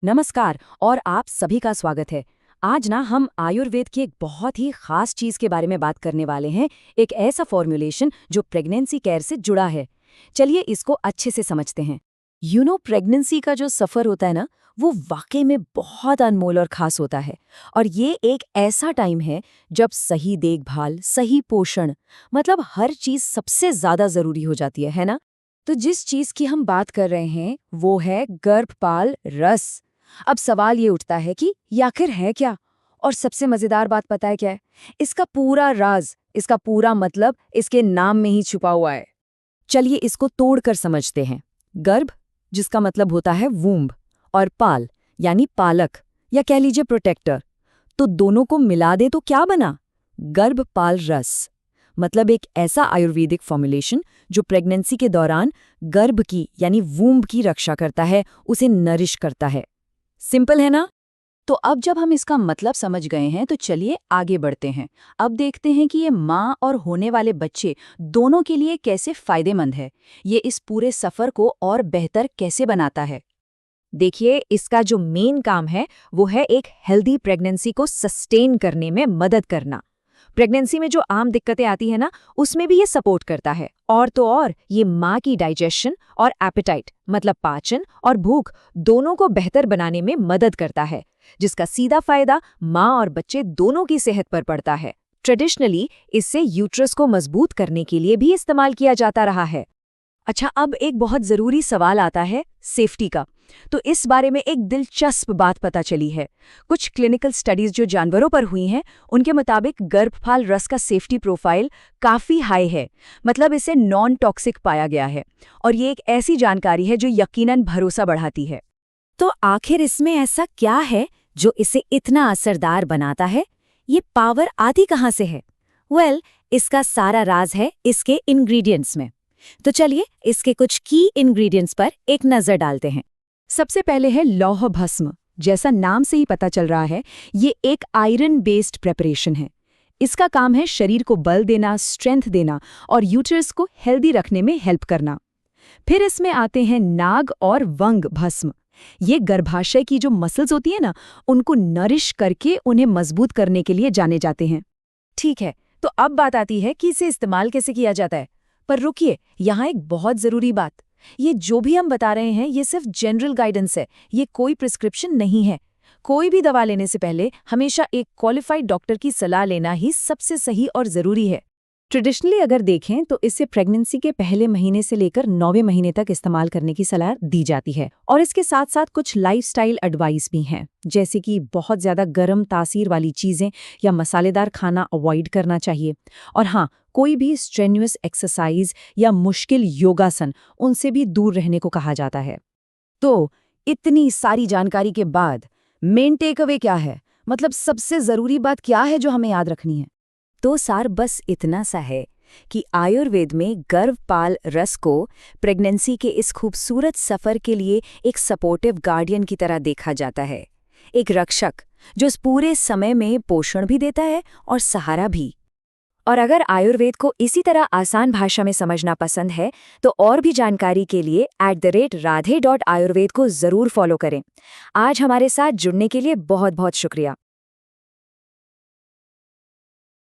नमस्कार और आप सभी का स्वागत है। आज ना हम आयुर्वेद की एक बहुत ही खास चीज के बारे में बात करने वाले हैं। एक ऐसा फॉर्मुलेशन जो प्रेगनेंसी केयर से जुड़ा है। चलिए इसको अच्छे से समझते हैं। प्रेगनेंसी का जो सफर होता है ना, वो वाकई में बहुत अनमोल और खास होता है। और ये एक ऐसा टाइम है जब सही देखभाल, सही पोषण, मतलब हर चीज सबसे ज्यादा जरूरी हो जाती है ना। तो जिस चीज की हम बात कर रहे हैं वो है गर्भपाल रस। अब सवाल ये उठता है कि ये आखिर है क्या? और सबसे मजेदार बात पता है क्या है? इसका पूरा राज, इसका पूरा मतलब इसके नाम में ही छुपा हुआ है। चलिए इसको तोड़कर समझते हैं। गर्भ, जिसका मतलब होता है वूम्ब, और पाल यानी पालक या कह लीजिए प्रोटेक्टर। तो दोनों को मिला दे तो क्या बना? गर्भपाल रस। मतलब एक ऐसा आयुर्वेदिक फॉर्मुलेशन जो प्रेगनेंसी के दौरान गर्भ की यानी वूम्ब की रक्षा करता है, उसे नरिश करता है। सिंपल है ना? तो अब जब हम इसका मतलब समझ गए हैं तो चलिए आगे बढ़ते हैं। अब देखते हैं कि ये माँ और होने वाले बच्चे दोनों के लिए कैसे फायदेमंद है। ये इस पूरे सफर को और बेहतर कैसे बनाता है। देखिए, इसका जो मेन काम है वो है एक हेल्दी प्रेगनेंसी को सस्टेन करने में मदद करना। प्रेगनेंसी में जो आम दिक्कतें आती है ना, उसमें भी ये सपोर्ट करता है। और तो और ये माँ की डाइजेशन और एपेटाइट, मतलब पाचन और भूख, दोनों को बेहतर बनाने में मदद करता है, जिसका सीधा फायदा माँ और बच्चे दोनों की सेहत पर पड़ता है। ट्रेडिशनली इससे यूट्रस को मजबूत करने के लिए भी इस्तेमाल किया जाता रहा है। अच्छा, अब एक बहुत जरूरी सवाल आता है सेफ्टी का। तो इस बारे में एक दिलचस्प बात पता चली है। कुछ क्लिनिकल स्टडीज जो जानवरों पर हुई हैं, उनके मुताबिक गर्भपाल रस का सेफ्टी प्रोफाइल काफी हाई है। मतलब इसे नॉन टॉक्सिक पाया गया है। और ये एक ऐसी जानकारी है जो यकीनन भरोसा बढ़ाती है। तो आखिर इसमें ऐसा क्या है जो इसे इतना असरदार बनाता है? ये पावर आती कहाँ से है? इसका सारा राज है इसके इंग्रेडिएंट्स में। तो चलिए इसके कुछ की इंग्रेडिएंट्स पर एक नजर डालते हैं। सबसे पहले है लौह भस्म। जैसा नाम से ही पता चल रहा है, ये एक आयरन बेस्ड प्रेपरेशन है। इसका काम है शरीर को बल देना, स्ट्रेंथ देना और यूट्रस को हेल्दी रखने में हेल्प करना। फिर इसमें आते हैं नाग और वंग भस्म। ये गर्भाशय की जो मसल्स होती है ना, उनको नरिश करके उन्हें मजबूत करने के लिए जाने जाते हैं। ठीक है, तो अब बात आती है कि इसे इस्तेमाल कैसे किया जाता है। पर रुकिए, यहाँ एक बहुत जरूरी बात। ये जो भी हम बता रहे हैं ये सिर्फ जनरल गाइडेंस है, ये कोई प्रिस्क्रिप्शन नहीं है। कोई भी दवा लेने से पहले हमेशा एक क्वालिफाइड डॉक्टर की सलाह लेना ही सबसे सही और जरूरी है। ट्रेडिशनली अगर देखें तो इसे प्रेगनेंसी के पहले महीने से लेकर 9वें महीने तक इस्तेमाल करने की सलाह दी जाती है। और इसके साथ साथ कुछ लाइफस्टाइल एडवाइस भी हैं, जैसे कि बहुत ज्यादा गर्म तासीर वाली चीजें या मसालेदार खाना अवॉइड करना चाहिए। और हाँ, कोई भी स्ट्रेन्युअस एक्सरसाइज या मुश्किल योगासन, उनसे भी दूर रहने को कहा जाता है। तो इतनी सारी जानकारी के बाद मेन टेक अवे क्या है? मतलब सबसे जरूरी बात क्या है जो हमें याद रखनी है? तो सार बस इतना सा है कि आयुर्वेद में गर्भपाल रस को प्रेगनेंसी के इस खूबसूरत सफर के लिए एक सपोर्टिव गार्डियन की तरह देखा जाता है। एक रक्षक जो इस पूरे समय में पोषण भी देता है और सहारा भी। और अगर आयुर्वेद को इसी तरह आसान भाषा में समझना पसंद है तो और भी जानकारी के लिए @radhe.ayurved को जरूर फॉलो करें। आज हमारे साथ जुड़ने के लिए बहुत बहुत शुक्रिया।